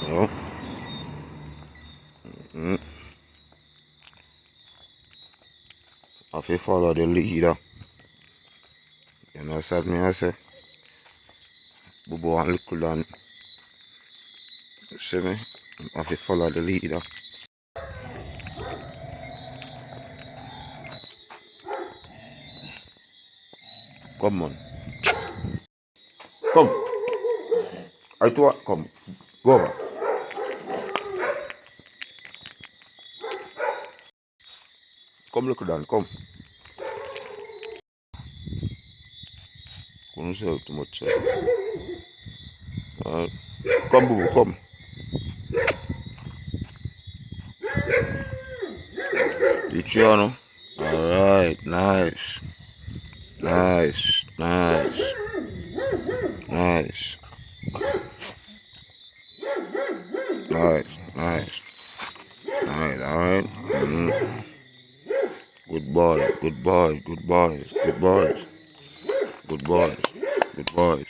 Oh. If you follow the leader, you know what me I say? BUBU and lickle and see me? If you follow the leader. Come on. Come. I do what? Come. Go over. Come lickle down, come. Couldn't say too much. Alright. Come BUBU, come. Teach you know. Alright, nice. Nice. Nice. Nice. Nice. Nice. Nice. Alright. Good boy. Good boy. Good boys. Good boys. Good boys. Good boys.